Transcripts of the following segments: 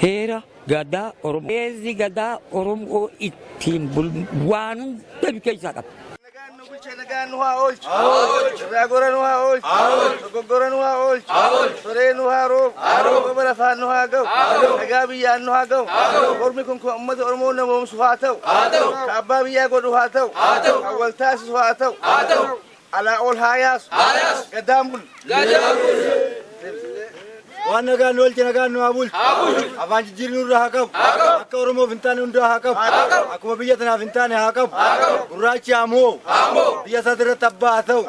Heera gadaa Oromoo. Heerri gadaa Oromoo ittiin waan hunda keessaa qaba. Nagaan nu haa oolchu. Raagoora nu haa oolchu. Dogoggora nu haa oolchu. Soree nu haa roobu. Goba lafaan nu haa ga'u. Nagaa biyyaan nu haa ga'u. Ormi kun uummata Oromoo namoomsu haa ta'u. Ka abbaa biyyaa godhu haa ta'u. Ka wal taasisu haa ta'u. Alaa ol haa yaasu. Gadaan bulu. Waan nagaan nu oolche nagaan nu haa bulchu. Afaan jijjiirri nurra haa qabu. Akka Oromoof hin taane hundaa haa qabu. Akkuma biyya tanaaf hin taane haa qabu. Gurraachi haa mo'u. Biyya isaati irratti abbaa haa ta'u.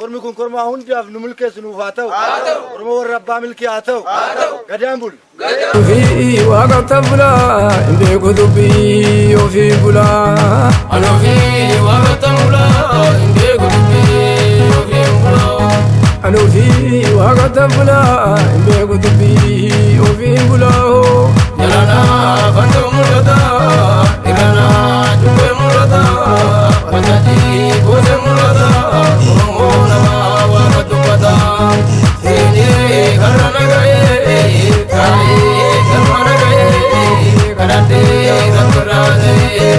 Ormi kun kormaa hundaaf nu milkeessu nuuf haa ta'u. Oromoo warra abbaa milkii haa ta'u. Gadaan bulu. Ofii waaqota bulaa hin beeku dubbii ofii bulaa. Ofii waaqota bulaa hin beeku dubbii ofii bulaa. Ofii waaqota bulaa hin beeku dubbii ofii bulaa. Jalala fantoo mul'ata irrana dubbee mul'ata wantaati gootee mul'ata Oromoo nama waaqa dubbata seenee karra nagahee kaayee galma nagahee kadhadhee rakkaraatee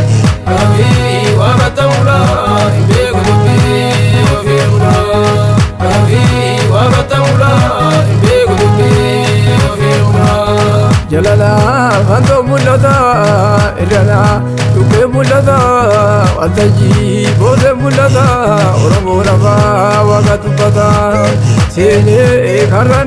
ofii waaqota bulaa hin beeku dubbii ofii bulaa. Ofii waaqota bulaa hin beeku dubbii ofii bulaa. Jalala fantoo mul'ata irrana dubbee mul'ata waltajjii boodee mul'ata Oromoo nama waaqa dubbata seenee karra